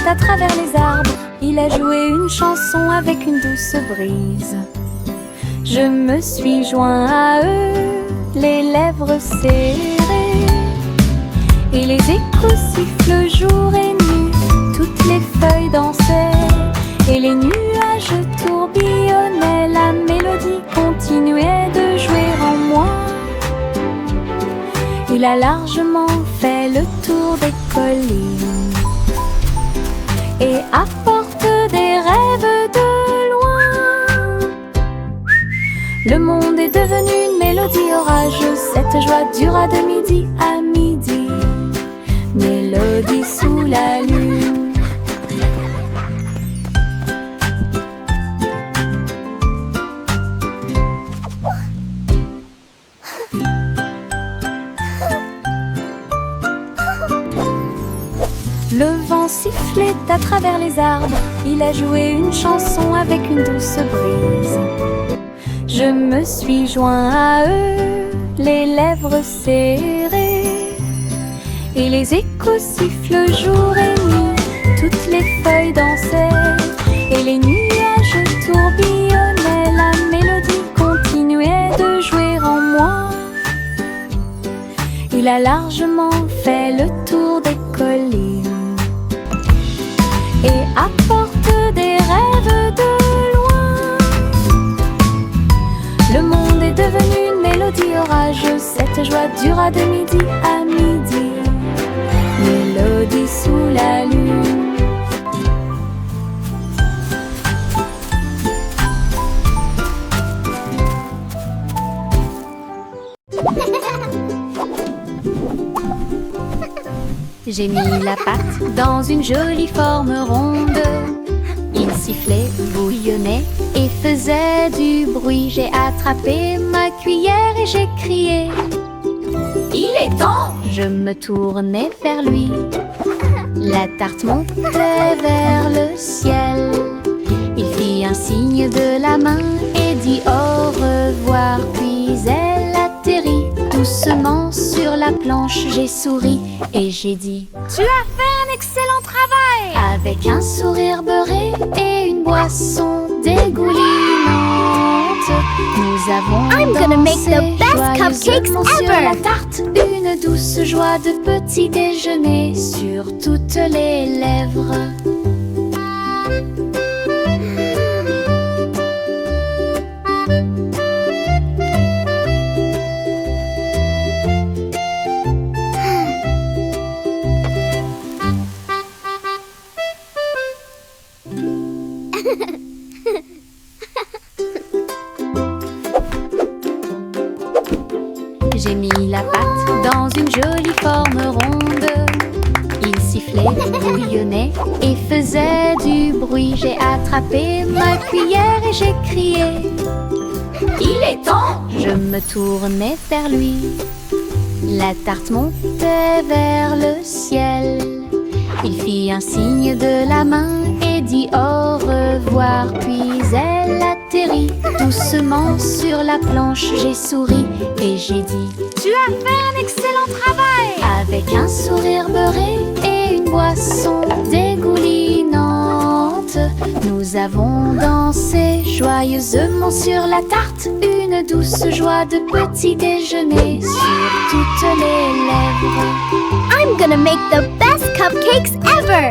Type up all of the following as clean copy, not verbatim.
à travers les arbres. Il a joué une chanson avec une douce brise. Je me suis joint à eux, les lèvres serrées, et les échos sifflent jour et nuit. Toutes les feuilles dansaient et les nuages tourbillonnaient. La mélodie continuait de jouer en moi. Il a largement fait le tour des collines et apporte des rêves de loin. Le monde est devenu une mélodie orageuse. Cette joie dura de midi à midi. Mélodie sous la lune. Le vent sifflait à travers les arbres. Il a joué une chanson avec une douce brise. Je me suis joint à eux, les lèvres serrées, et les échos sifflent jour et nuit. Toutes les feuilles dansaient et les nuages tourbillonnaient. La mélodie continuait de jouer en moi. Il a largement fait le tour des collines et apporte des rêves de loin. Le monde est devenu une mélodie orageuse. Cette joie dura de midi à midi. Mélodie sous la lune. J'ai mis la pâte dans une jolie forme ronde. Il sifflait, bouillonnait et faisait du bruit. J'ai attrapé ma cuillère et j'ai crié: il est temps! Je me tournai vers lui. La tarte montait vers le ciel. Il fit un signe de la main et dit au revoir. Puis elle atterrit doucement sur la planche. J'ai souri et j'ai dit: tu as fait un excellent travail! Avec un sourire beurré et une boisson dégoulinante, nous avons I'm gonna make the best cupcakes sur ever! la tarte, une douce joie de petit déjeuner sur toutes les lèvres. J'ai mis la pâte dans une jolie forme ronde. Il sifflait, bouillonnait et faisait du bruit. J'ai attrapé ma cuillère et j'ai crié: il est temps! Je me tournai vers lui. La tarte montait vers le ciel. Il fit un signe de la main et dit au revoir. Puis elle atterrit doucement sur la planche. J'ai souri et j'ai dit: tu as fait un excellent travail! Avec un sourire beurré et une boisson dégoulinante, nous avons dansé joyeusement sur la tarte. Une douce joie de petit déjeuner sur toutes les lèvres. I'm gonna make the best cupcakes ever!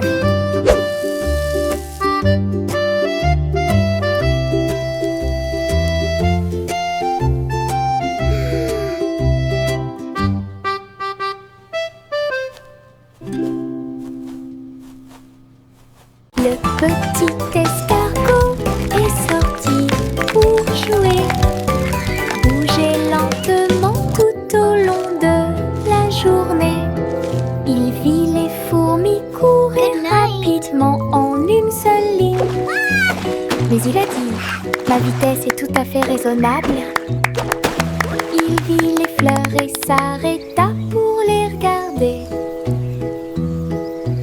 Le petit escargot est sorti pour jouer. Bouger lentement tout au long de la journée. Il vit les fourmis courir rapidement en une seule ligne. Mais il a dit: ma vitesse est tout à fait raisonnable. Il vit les fleurs et s'arrêta pour les regarder.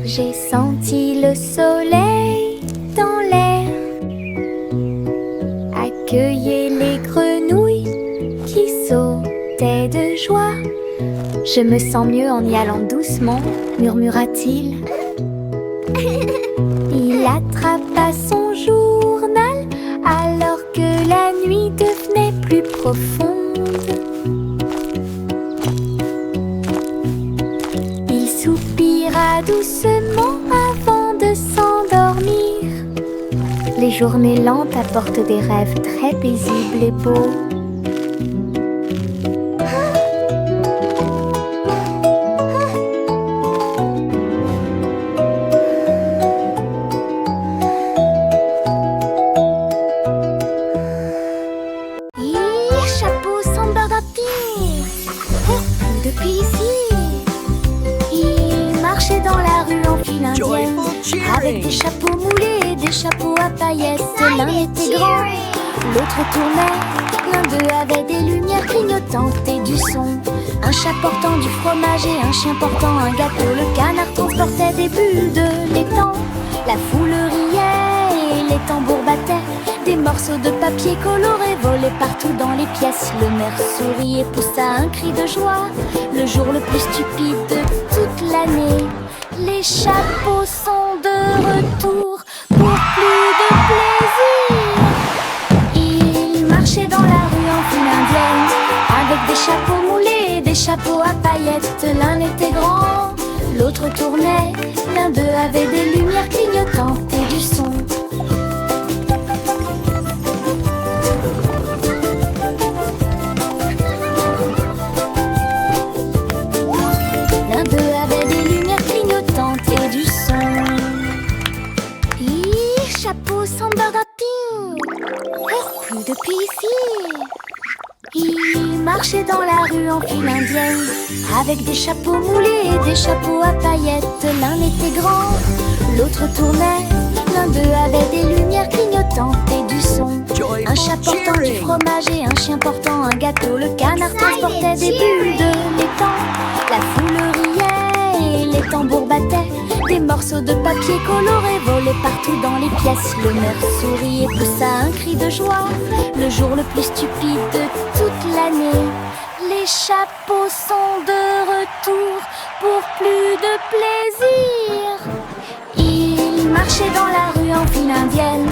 J'ai senti le soleil dans l'air, accueillir les grenouilles qui sautaient de joie. Je me sens mieux en y allant doucement, murmura-t-il. Il attrapa son journal alors que la nuit devenait plus profonde. Il soupira doucement avant de s'endormir. Les journées lentes apportent des rêves très paisibles et beaux. Chapeau sans bardapine. Depuis ici, il marchait dans la rue en file indienne, avec des chapeaux moulés, des chapeaux à paillettes. L'un était grand, l'autre tournait. L'un d'eux avait des lumières clignotantes et du son. Un chat portant du fromage et un chien portant un gâteau. Le canard transportait des bulles de l'étang. La foule riait et les tambours battaient. Des morceaux de papier colorés volaient partout dans les pièces. Le maire sourit et poussa un cri de joie. Le jour le plus stupide de toute l'année. Les chapeaux sont de retour pour plus de plaisir. Ils marchaient dans la rue en file indienne, avec des chapeaux moulés, des chapeaux à paillettes. L'un était grand, l'autre tournait. L'un d'eux avait des lumières clignotantes et du son. L'un d'eux avait des lumières clignotantes et du son. Chapeau sans bardapine. Plus depuis ici. Ils marchaient dans la rue en file indienne, avec des chapeaux moulés et des chapeaux à paillettes. L'un était grand, l'autre tournait. L'un d'eux avait des lumières clignotantes et du son. Un chat portant du fromage et un chien portant un gâteau. Le canard transportait des bulles de l'étang. La foule riait et les tambours battaient. Des morceaux de papier colorés volaient partout dans les pièces. Le maire sourit et poussa un cri de joie. Le jour le plus stupide de toute l'année. Les chapeaux sont de retour pour plus de plaisir. Ils marchaient dans la rue en file indienne,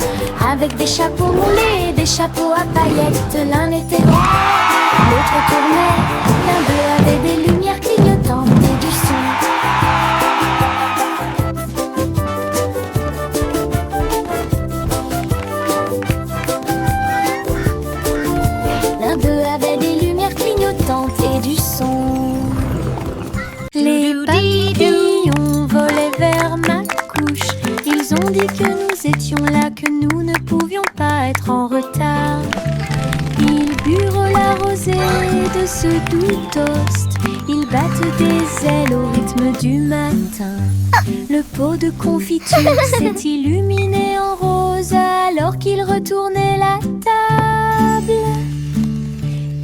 avec des chapeaux moulés, des chapeaux à paillettes. L'un était grand, l'autre tournait. L'un d'eux avait des lumières clignotantes et du son. L'un d'eux avait des lumières clignotantes et du son. Les papillons volaient vers ma couche. Ils ont dit que nous étions là, que nous ne pouvions pas être en retard. Ils burent la rosée de ce doux toast. Ils battent des ailes au rythme du matin. Le pot de confiture s'est illuminé en rose alors qu'ils retournaient la table.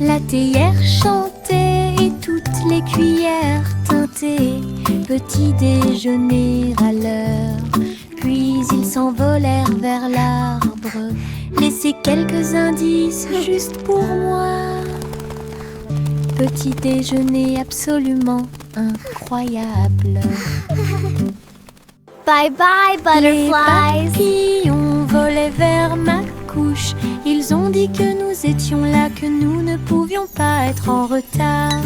La théière chantait et toutes les cuillères teintaient. Petit déjeuner à l'heure. Puis ils s'envolèrent vers l'arbre. Laissez quelques indices juste pour moi. Petit déjeuner absolument incroyable. Bye bye, butterflies. Les papillons volaient vers ma couche. Ils ont dit que nous étions là, que nous ne pouvions pas être en retard.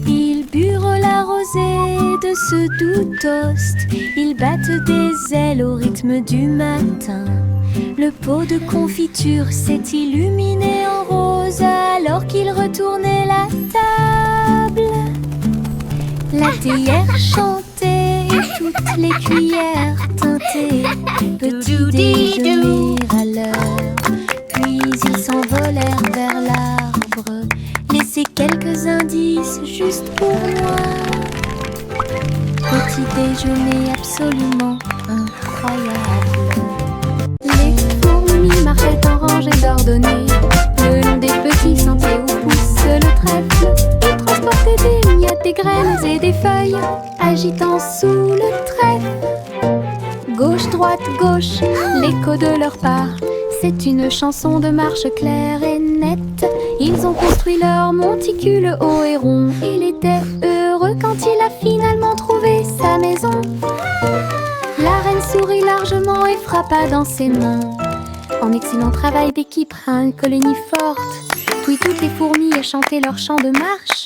Ils burent la rosée de ce doux toast. Ils battent des ailes au rythme du matin. Le pot de confiture s'est illuminé en rose alors qu'ils retournaient la table. La théière chantait et toutes les cuillères teintaient. Petit déjeuner à l'heure. Puis ils s'envolèrent vers l'arbre. Laissez quelques indices juste pour moi. Petit déjeuner absolument incroyable. Les fourmis marchaient en rangée d'ordonnées. Le long des petits sentiers où pousse le trèfle. Ils transportaient des miettes, des graines et des feuilles, agitant sous le trèfle. Gauche, droite, gauche, l'écho de leur pas. C'est une chanson de marche claire et nette. Ils ont construit leur monticule haut et rond. Il était heureux quand il a finalement trouvé sa maison. La reine sourit largement et frappa dans ses mains. En excellent travail d'équipe, une colonie forte. Puis toutes les fourmis chantaient leur chant de marche.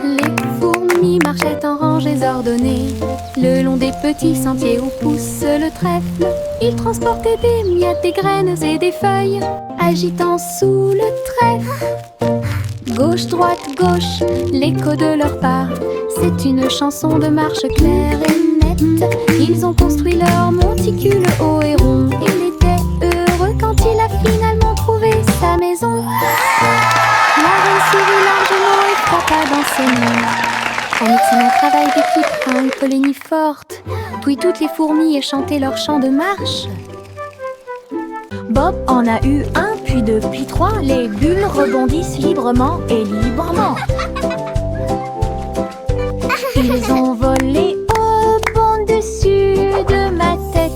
Les fourmis marchaient en rangées ordonnées le long des petits sentiers où pousse le trèfle. Ils transportaient des miettes, des graines et des feuilles, agitant sous le trèfle. Gauche, droite, gauche, l'écho de leurs pas. C'est une chanson de marche claire et nette. Ils ont construit leur monticule haut et rond. Il était heureux quand il a finalement trouvé sa maison. La reine sourit largement et frappa dans ses mains. En excellent travail d'équipe, une colonie forte. Puis toutes les fourmis chantaient leur chant de marche. Bob en a eu un, puis deux, puis trois. Les bulles rebondissent librement et librement. Ils ont volé au bon dessus de ma tête.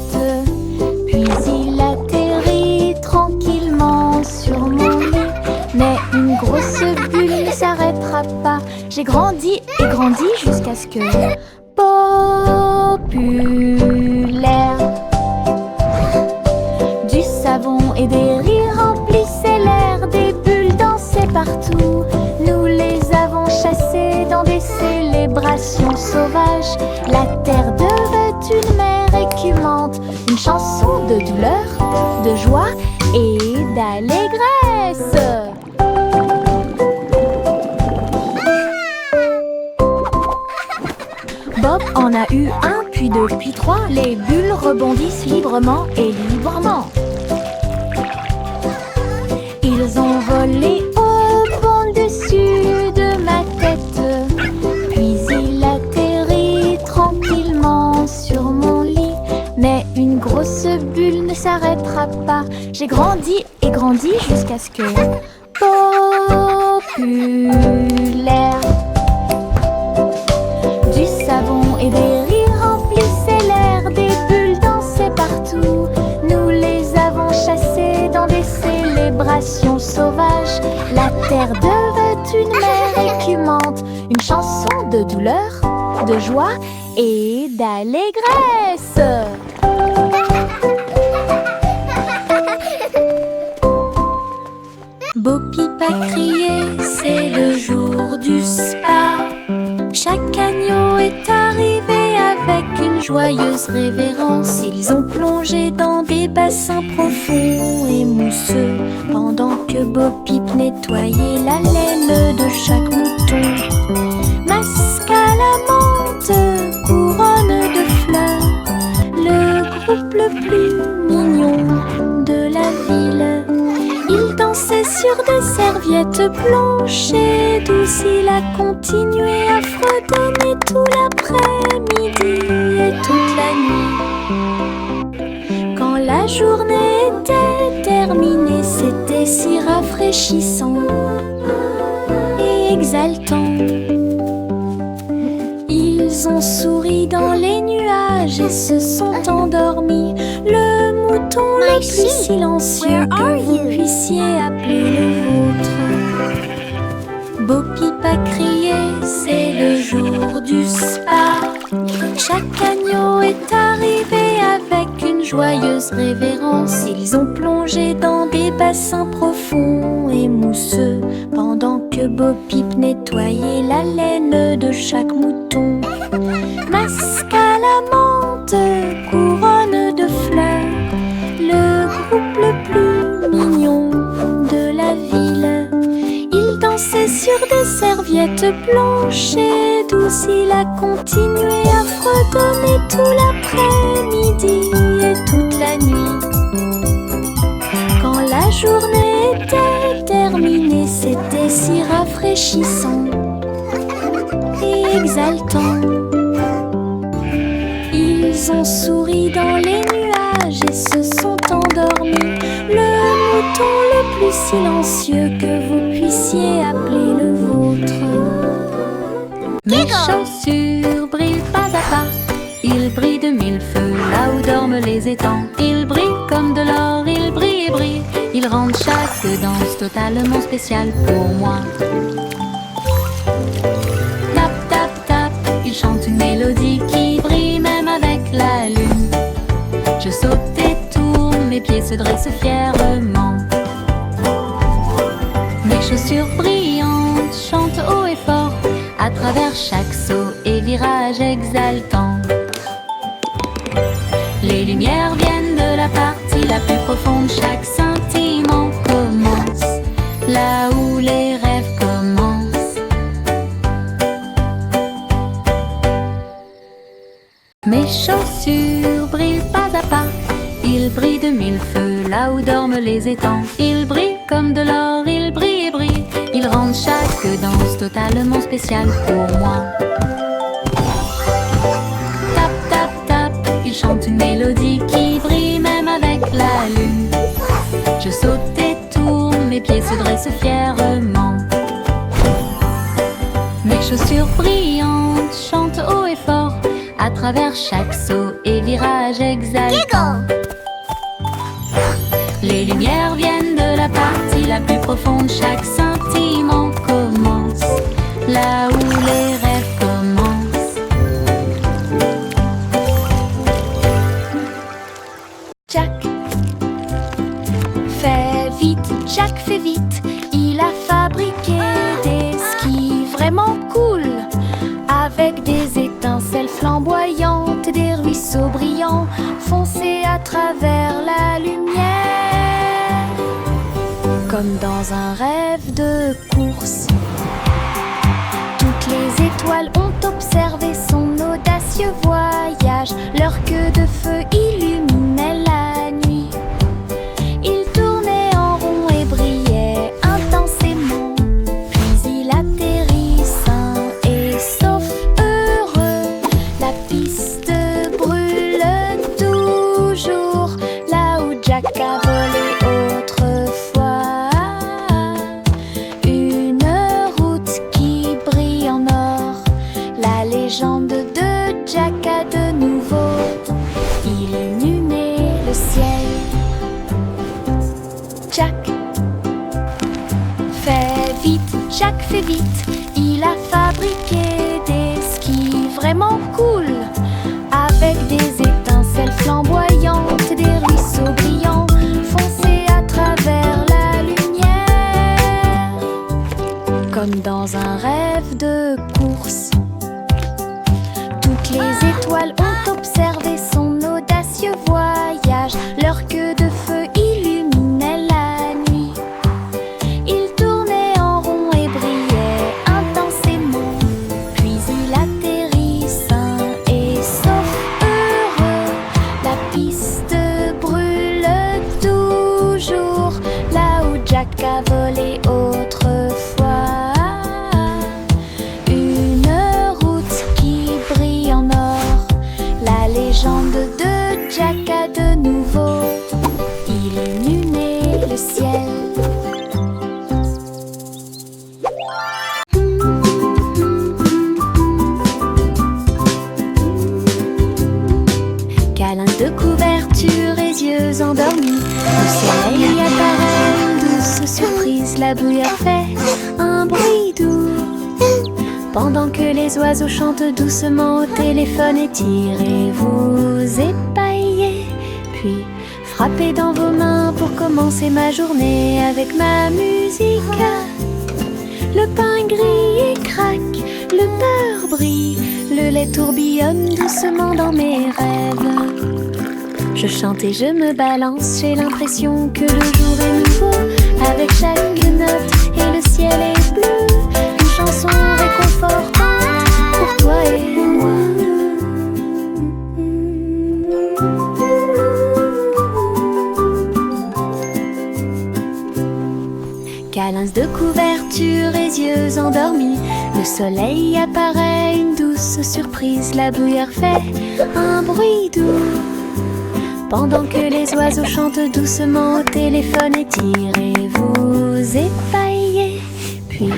Puis il atterrit tranquillement sur mon lit. Mais une grosse bulle ne s'arrêtera pas. J'ai grandi et grandi jusqu'à ce que populaire. Du savon et des rires remplissaient l'air. Des bulles dansaient partout. Nous les avons chassées dans des célébrations sauvages. La terre devait une mer écumante. Une chanson de douleur, de joie et d'allégresse. Bob en a eu un, puis deux, puis trois. Les bulles rebondissent librement et librement. Ils ont volé au bon dessus de ma tête. Puis il atterrit tranquillement sur mon lit. Mais une grosse bulle ne s'arrêtera pas. J'ai grandi et grandi jusqu'à ce que populaire. Du savon et des rires remplissaient l'air. Des bulles dansaient partout. Nous les avons chassées dans des célébrations sauvages. La terre devait une mer écumante. Une chanson de douleur, de joie et d'allégresse. Bo Peep a crié, c'est le jour du spa. Chaque agneau est arrivé avec une joyeuse révérence. Ils ont plongé dans des bassins profonds et mousseux, pendant que Bo Peep nettoyait la laine de chaque mouton. Masque à la menthe, couronne de fleurs, le groupe le plus mignon de la ville. Il dansait sur des serviettes blanches et douces. Il a continué à fredonner tout l'après-midi et toute la nuit. Quand la journée était terminée, c'était si rafraîchissant et exaltant. Ils ont souri dans les nuages et se sont endormis. Le mouton le plus silencieux que vous puissiez appeler le vôtre. Bo Peep a crié, c'est le jour du spa. Chaque agneau est arrivé avec une joyeuse révérence. Ils ont plongé dans des bassins profonds et mousseux, pendant que Bo Peep nettoyait la laine de chaque mouton. Masque à la menthe, couronne de fleurs, le groupe le plus mignon de la ville. Il dansait sur des serviettes blanches et douces. Il a continué à fredonner tout l'après-midi et toute la nuit. Quand la journée était terminée, c'était si rafraîchissant et exaltant. Ils ont souri dans les nuages et se sont endormis. Le mouton le plus silencieux que vous puissiez appeler le vôtre. Mes chaussures brillent pas à pas. Ils brillent de mille feux là où dorment les étangs. Ils brillent comme de l'or, ils brillent et brillent. Ils rendent chaque danse totalement spéciale pour moi. Tap, tap, tap, ils chantent une mélodie qui brille même avec la lune. Je se dressent fièrement. Mes chaussures brillantes chantent haut et fort à travers chaque saut et virage exaltant. Les lumières viennent de la partie la plus profonde, chaque scintillement commence là où les rêves commencent. Mes chaussures brillent pas à pas, ils brillent de mille feux là où dorment les étangs. Ils brillent comme de l'or, ils brillent et brillent, ils rendent chaque danse totalement spéciale pour moi. Tap, tap, tap, ils chantent une mélodie qui brille même avec la lune. Je saute et tourne, mes pieds se dressent fièrement. Mes chaussures brillantes chantent haut et fort à travers chaque saut et virage exaltant. Les lumières viennent de la partie la plus profonde, chaque scintillement commence là où les rêves commencent. Jack fait vite, Jack fait vite. Il a fabriqué des skis vraiment cool, avec des étincelles flamboyantes, des ruisseaux brillants foncés à travers la lumière. Comme dans un rêve de course, toutes les étoiles ont observé son audacieux voyage. Leur queue de feu illuminait la nuit. Il tournait en rond et brillait intensément. Puis il atterrit sain et sauf, heureux. La piste brûle toujours là où Jack a volé autrefois. Une route qui brille en or. La légende de Jack a de nouveau illuminé le ciel. Jack fait vite, Jack fait vite. Il a fabriqué des skis vraiment cool, avec des étincelles flamboyantes, des ruisseaux brillants foncés à travers la lumière. Comme dans un rêve de course, toutes les étoiles ont observé son audacieux voyage. Leur queue de feu illuminait la nuit. Il tournait en rond et brillait intensément. Puis il atterrit sain et sauf, heureux. La piste brûle toujours là où Jack a volé autrefois. Une route qui brille en or. La légende de Jack a de nouveau illuminé le ciel. Câlin de couverture et yeux endormis, le soleil apparaît, une douce surprise. La bouillarde fait un bruit doux, pendant que les oiseaux chantent doucement au téléphone. Étirez-vous, épaillez, puis frappez dans vos mains pour commencer ma journée avec ma musique. Le pain grille et craque, le beurre brille, le lait tourbillonne doucement dans mes rêves. Je chante et je me balance, j'ai l'impression que le jour est nouveau. Avec chaque note et le ciel est bleu, une chanson réconfortante pour toi et moi. Câlins de couverture et yeux endormis, le soleil apparaît, une douce surprise. La bouillarde fait un bruit doux, pendant que les oiseaux chantent doucement au téléphone. Étirez-vous, épaillez, puis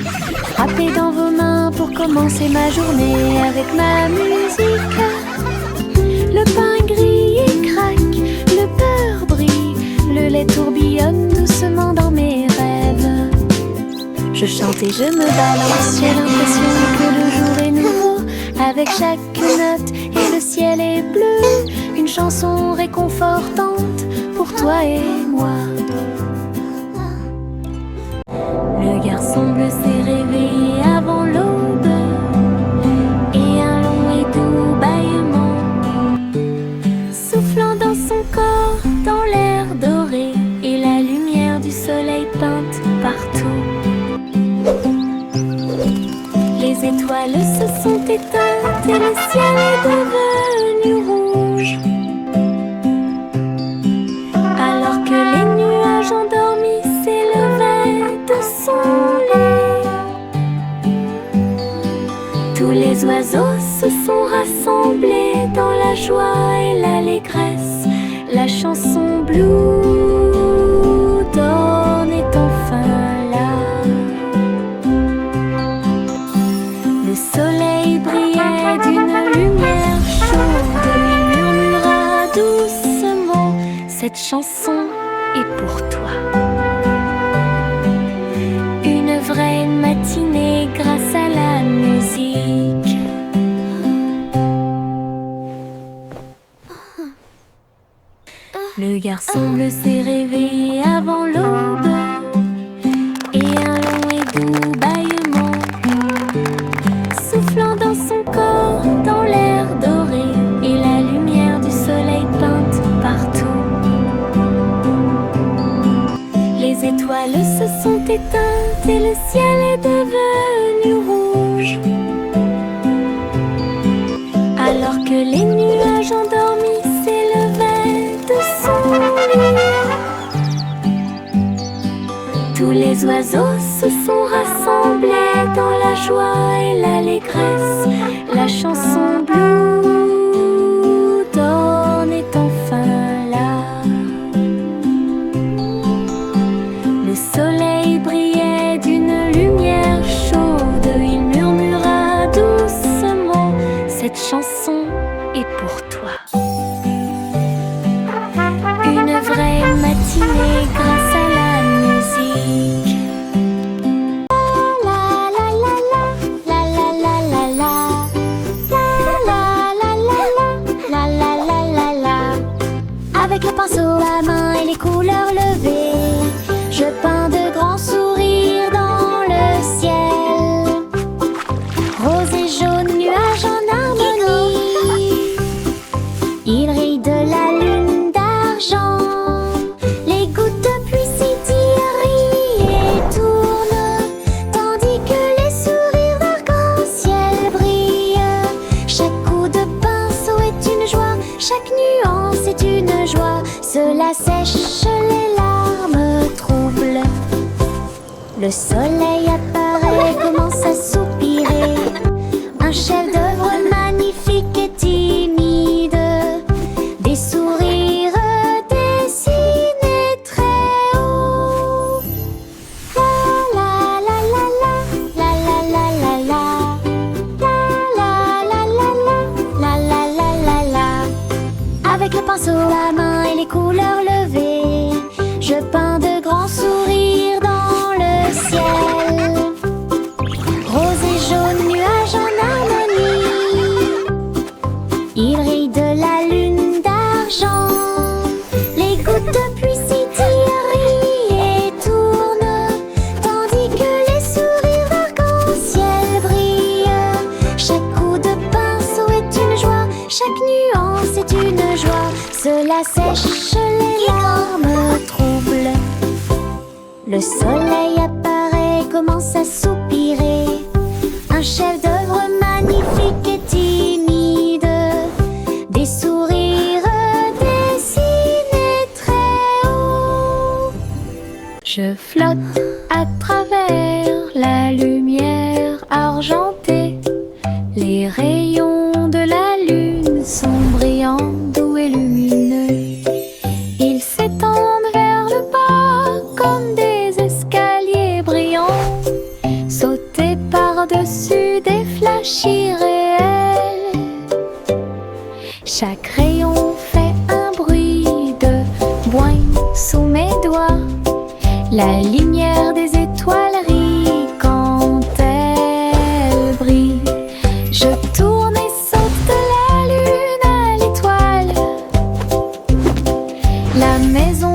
frappez dans vos mains pour commencer ma journée avec ma musique. Le pain grille et craque, le beurre brille, le lait tourbillonne doucement dans mes rêves. Je chante et je me balance, j'ai l'impression que le jour est nouveau. Avec chaque note et le ciel est bleu, une chanson réconfortante pour pour toi et moi. Le garçon bleu s'est réveillé avant l'aube, et un long et doux bâillement, soufflant dans son corps, dans l'air doré, et la lumière du soleil peinte partout. Les étoiles se sont éteintes et le ciel est devenu rouge, alors que les nuages endormis s'élevaient de son lit. Tous les oiseaux se sont rassemblés dans la joie et l'allégresse. La chanson Blue Dawn est enfin là. Le soleil brillait d'une lumière chaude. Il murmura doucement: cette chanson est pour toi. Une vraie matinée grâce à la musique. Le garçon bleu s'est réveillé avant l'aube, et un long et doux bâillement, soufflant dans son corps, dans l'air doré, et la lumière du soleil peinte partout. Les étoiles se sont éteintes et le ciel est devenu rouge, alors que les nuages endormis s'élevaient de son lit. Tous les oiseaux se sont rassemblés dans la joie et l'allégresse. La chanson Blue Dawn est enfin là. Le soleil brillait d'une lumière chaude. Il murmura doucement: cette chanson est pour toi. Une vraie matinée grâce à la musique. La la la la la la la la la la la la la la. Avec le pinceau à main et les couleurs levées, je peins de grands sourires dans le ciel. Rose et jaune, nuages en harmonie. Il rit de la lune d'argent. Les gouttes de pluie scintillent et tournent, tandis que les sourires d'arc-en-ciel brillent. Chaque coup de pinceau est une joie, chaque nuance est une joie. Cela sèche les larmes troubles. Le soleil apparaît, commence à soupirer. Un chef-d'œuvre magnifique et timide. Des sourires dessinés très haut. La la la la la la la la la la la la la la la la la. Avec le pinceau à main et les couleurs levées, je peins de grands sourires dans le ciel. Rose et jaune, nuages en harmonie. Il rit de la lune d'argent. Les gouttes de pluie scintillent et tournent, tandis que les sourires d'arc-en-ciel brillent. Chaque coup de pinceau est une joie, chaque nuance est une joie. Cela sèche les larmes troubles. Le soleil apparaît, commence à soupirer. Un chef-d'œuvre magnifique et timide. Des sourires dessinés très haut. Je flotte à travers la lumière argentée. Les rayons de la lune sont brillants, doux et lumineux. Ils s'étendent vers le bas comme des escaliers brillants, sautés par-dessus des flashs irréels. Chaque rayon fait un bruit de boing sous mes doigts. La lumière des étoiles rit quand elle brille. Je tourne et saute de la lune à l'étoile. La maison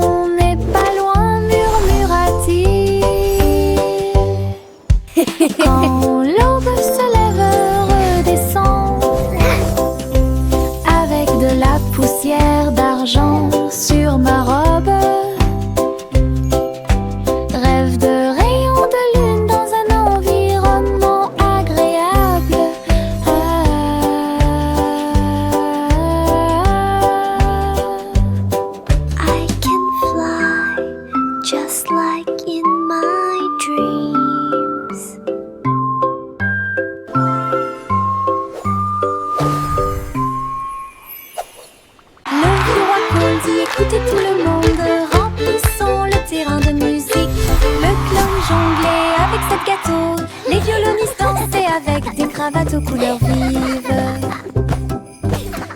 cravates aux couleurs vives.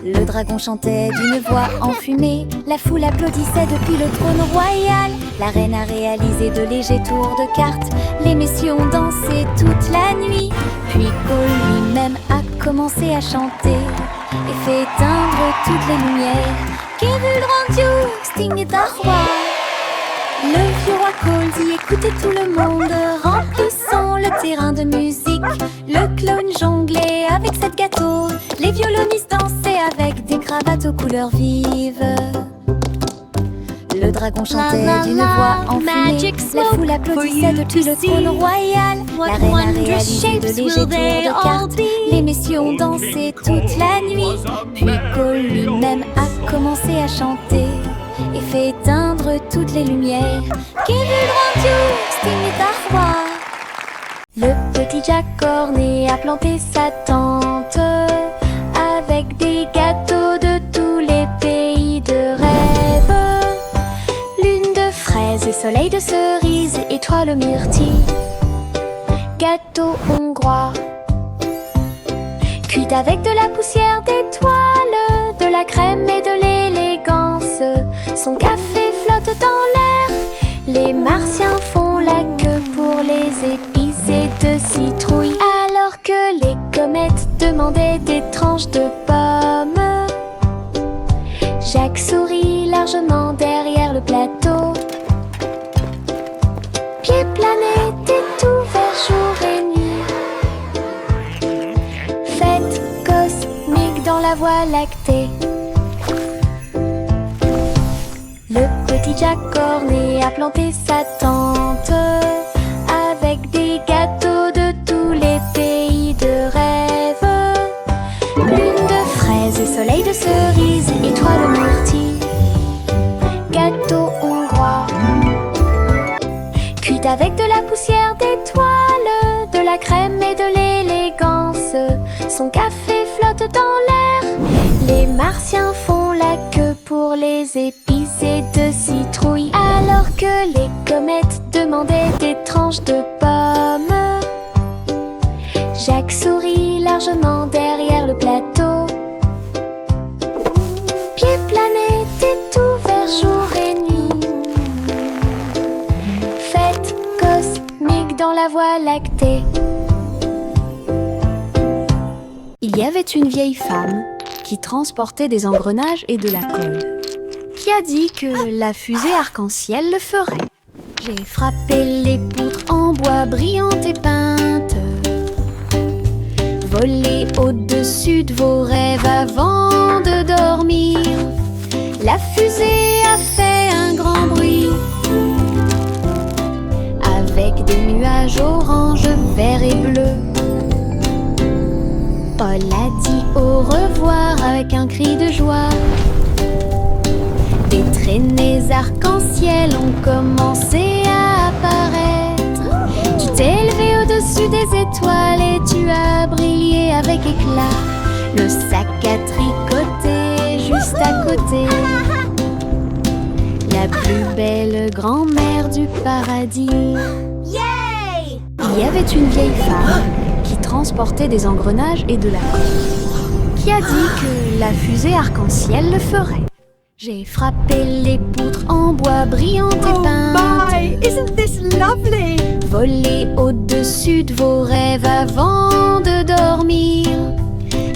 Le dragon chantait d'une voix enfumée, la foule applaudissait depuis le trône royal. La reine a réalisé de légers tours de cartes, les messieurs ont dansé toute la nuit. Puis Paul lui-même a commencé à chanter et fait éteindre toutes les lumières. Kevul rendu, Sting est un roi. Le vieux roi Cole dit écoutez tout le monde, remplissons le terrain de musique. Le clown jonglait avec sept gâteaux, les violonistes dansaient avec des cravates aux couleurs vives. Le dragon chantait d'une voix enfumée, la foule applaudissait depuis le trône royal. La reine a réalisé de légers tours de cartes, les messieurs ont dansé toute la nuit. Puis Paul lui-même a commencé à chanter et fait éteindre toutes les lumières. Kevul rendu, Sting est un roi. Le petit Jack Cornet a planté sa tente avec des gâteaux de tous les pays de rêve. Lune de fraises et soleil de cerises, étoile myrtille, gâteau hongrois, cuit avec de la poussière d'étoiles, de la crème et de l'élégance. Son café flotte dans l'air, les martiens font la queue pour les épices et de citrouilles, alors que les comètes demandaient des tranches de pommes. Jacques sourit largement derrière le plateau. Pied planète est ouvert jour et nuit. Fête cosmique dans la Voie lactée. Le petit Jack Cornet a planté sa tente avec des gâteaux de tous les pays de rêve. Lune de fraises et soleil de cerises, étoile myrtille, gâteau hongrois, cuit avec de la poussière d'étoiles, de la crème et de l'élégance. Son café flotte dans l'air, les martiens font la queue pour les épices et de citrouilles, alors que les comètes demandaient des tranches de pommes. Jacques sourit largement derrière le plateau. Pied planète est ouvert jour et nuit. Fête cosmique dans la Voie lactée. Il y avait une vieille femme qui transportait des engrenages et de la colle, qui a dit que la fusée arc-en-ciel le ferait. J'ai frappé les poutres en bois brillantes et peintes, volé au-dessus de vos rêves avant de dormir. La fusée a fait un grand bruit, avec des nuages orange, vert et bleu. Paul a dit au revoir avec un cri de joie. Des traînées arc-en-ciel ont commencé à apparaître. Tu t'es élevé au-dessus des étoiles et tu as brillé avec éclat. Le sac à tricoter juste à côté, la plus belle grand-mère du paradis. Yay! Il y avait une vieille femme qui transportait des engrenages et de la colle, qui a dit que la fusée arc-en-ciel le ferait. J'ai frappé les poutres en bois brillantes et peintes. Oh my, isn't this lovely? Volé au-dessus de vos rêves avant de dormir.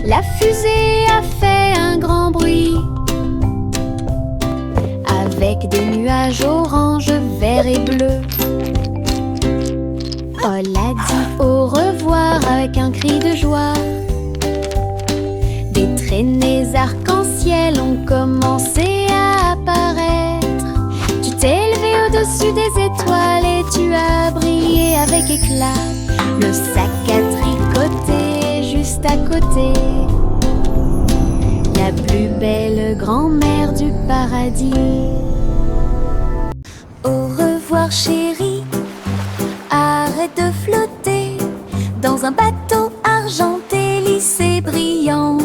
La fusée a fait un grand bruit, avec des nuages orange, vert et bleu. Paul a dit au revoir avec un cri de joie. Des traînées arc-en-ciel ont commencé à apparaître. Tu t'es élevé au-dessus des étoiles et tu as brillé avec éclat. Le sac à tricoter juste à côté, la plus belle grand-mère du paradis. Au revoir chérie, arrête de flotter dans un bateau argenté, lisse et brillant.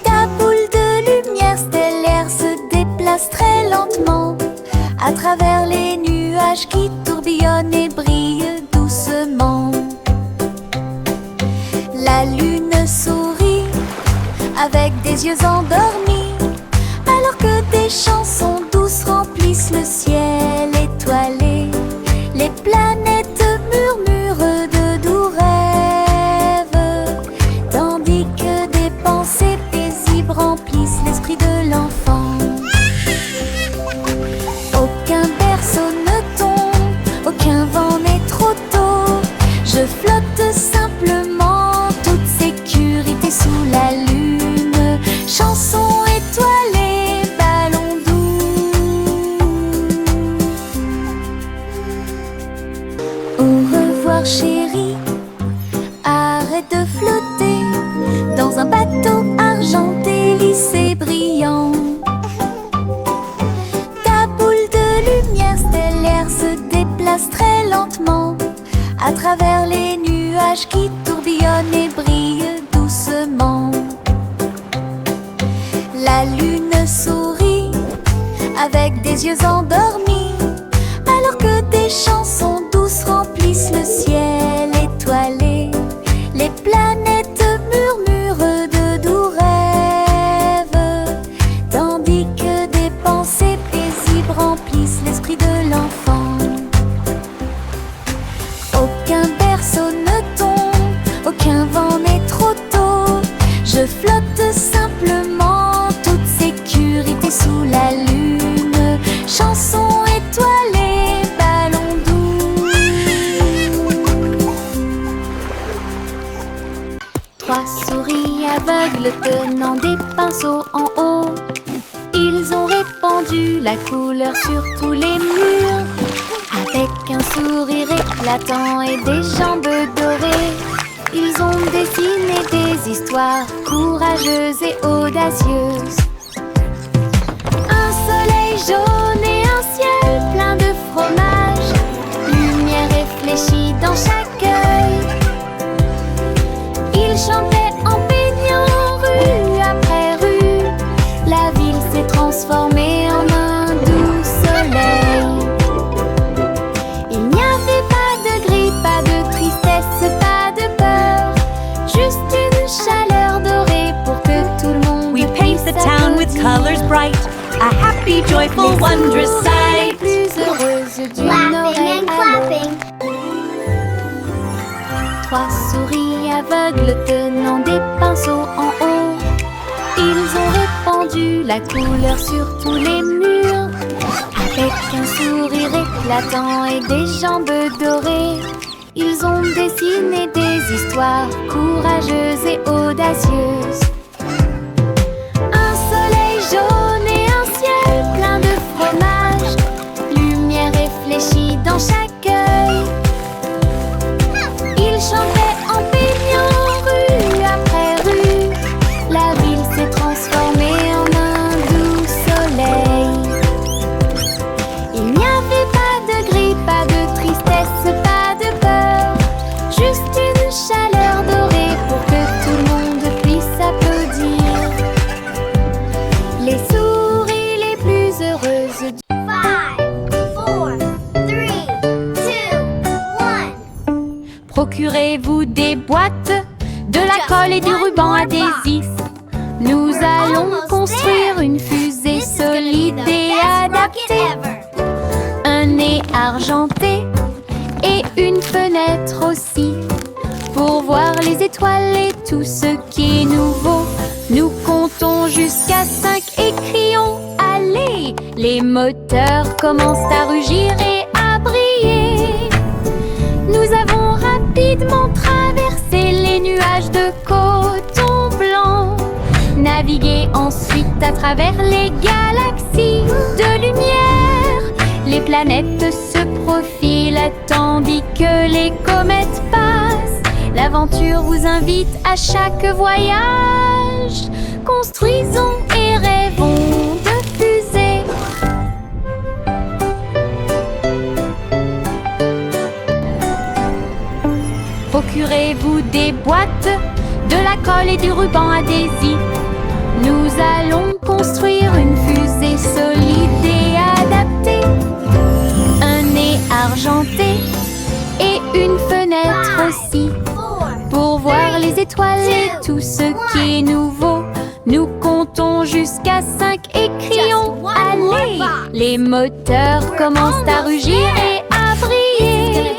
Ta boule de lumière stellaire se déplace très lentement à travers les nuages qui tourbillonnent et brillent doucement. avec des yeux endormis, alors que des chansons douces remplissent le ciel étoilé. Les planètes murmurent de doux rêves, tandis que des pensées paisibles remplissent l'esprit de l'enfant. Aucun berceau ne tombe, aucun vent n'est trop tôt. Je flotte simplement, toute sécurité sous la lune. Chanson étoilée, ballon doux. Au revoir chérie, arrête de flotter dans un bateau argenté, lisse et brillant. Ta boule de lumière stellaire se déplace très lentement à travers les nuages qui tourbillonnent et brillent doucement. La lune sourit avec des yeux endormis, alors que des chansons douces remplissent le ciel étoilé. Les planètes murmurent de doux rêves, tandis que des pensées paisibles remplissent l'esprit de l'enfant. Aucun berceau ne tombe, aucun vent n'est trop tôt. Je flotte simplement, toute sécurité sous la lune. Chanson étoilée, ballon doux. 3 souris aveugles tenant des pinceaux en haut. Ils ont répandu la couleur sur tous les murs. Avec un sourire éclatant et des jambes dorées, ils ont dessiné des histoires courageuses et audacieuses. Un soleil jaune et un ciel plein de fromage, lumière réfléchie dans chaque œil. Ils chantaient en baignant rue après rue. La ville s'est transformée en un doux soleil. Il n'y avait pas de gris, pas de tristesse, pas de peur, juste une chaleur dorée pour que tout le monde We paint the town with colors bright, a happy, joyful, wondrous Les sight. plus heureuses d'une Laughing oreille and à l'autre. clapping. 3 souris aveugles tenant des pinceaux en haut. Ils ont répandu la couleur sur tous les murs. Avec un sourire éclatant et des jambes dorées, ils ont dessiné des histoires courageuses et audacieuses. Un soleil jaune et un ciel plein de fromage, lumière réfléchie dans chaque œil. Ils chantaient en baignant rue après rue. La ville s'est transformée en un doux soleil. Il n'y avait pas de gris, pas de tristesse, pas de peur, juste une chaleur dorée pour que tout le monde puisse applaudir. Les souris les plus heureuses du 5, 4, 3, 2, 1. Procurez-vous des boîtes, de la colle et du ruban adhésif. Nous allons construire une fusée solide et adaptée. Un nez argenté et une fenêtre aussi, pour voir les étoiles et tout ce qui est nouveau. Nous comptons jusqu'à 5 et crions allez. Les moteurs commencent à rugir et à briller. Nous avons rapidement traversé les nuages de coton blanc, navigué ensuite à travers les galaxies de lumière. Les planètes se profilent tandis que les comètes passent. L'aventure vous invite à chaque voyage. Construisons et rêvons de fusées. Procurez-vous des boîtes, de la colle et du ruban adhésif. Nous allons construire une fusée solide et adaptée. Un nez argenté et une fenêtre aussi, pour voir les étoiles et tout ce qui est nouveau. Nous comptons jusqu'à 5 et crions Just one allez. more box. Les moteurs commencent à rugir et à briller.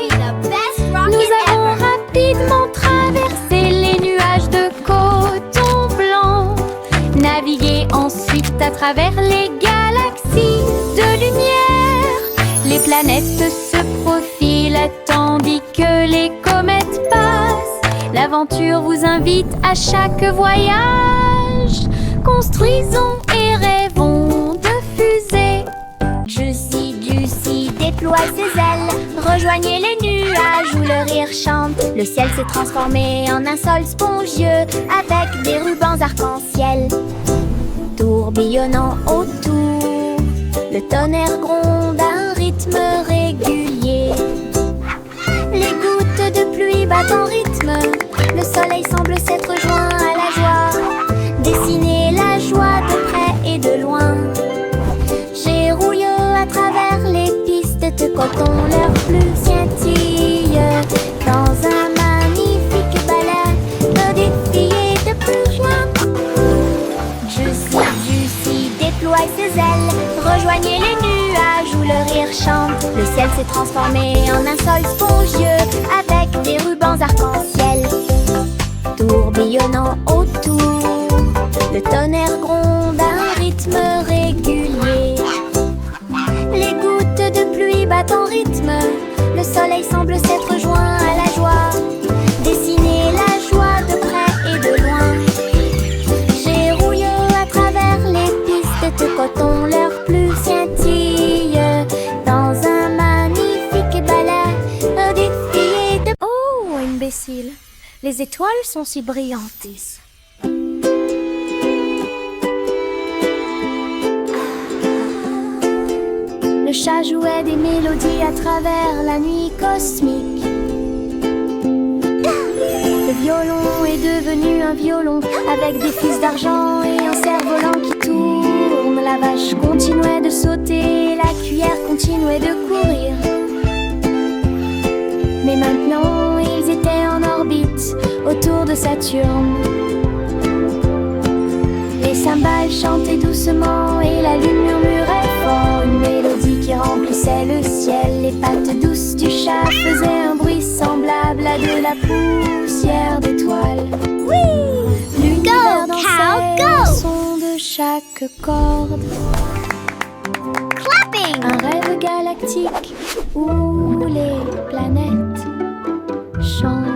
Nous avons rapidement traversé les nuages de coton blanc, navigué ensuite à travers les galaxies de lumière. Les planètes se profilent tandis que les comètes passent. L'aventure vous invite à chaque voyage. Construisons et rêvons de fusées. Juicy déploie ses ailes. Rejoignez les nuages où le rire chante. Le ciel s'est transformé en un sol spongieux avec des rubans arc-en-ciel tourbillonnant autour. Le tonnerre gronde à un rythme régulier. Les gouttes de pluie battent en rythme. Le soleil semble s'être joint à la joie. Dessiner la joie de près et de loin. J'ai rouillé à travers les pistes de coton, leur pluie scintille dans un magnifique balai de défis et de plus joie. Juicy déploie ses ailes. Rejoignez les nuages où le rire chante. Le ciel s'est transformé en un sol spongieux avec des rubans arc-en-ciel tourbillonnant autour. Le tonnerre gronde à un rythme régulier. Les gouttes de pluie battent en rythme. Le soleil semble s'être joint à la joie. Dessiner la joie de près et de loin. J'ai rouillé à travers les pistes de coton, leur pluie scintille dans un magnifique balai de défis et de... Oh, imbécile! Les étoiles sont si brillantes. Le chat jouait des mélodies à travers la nuit cosmique. Le violon est devenu un violon avec des fils d'argent et un cerf-volant qui tourne. La vache continuait de sauter, la cuillère continuait de courir. Mais maintenant, ils étaient en orbite autour de Saturne. Les cymbales chantaient doucement et la lune murmurait fort. Une mélodie qui remplissait le ciel. Les pattes douces du chat faisaient un bruit semblable à de la poussière d'étoiles. Oui! L'univers dansait au son de chaque corde. Clapping! Un rêve galactique où les planètes chantent.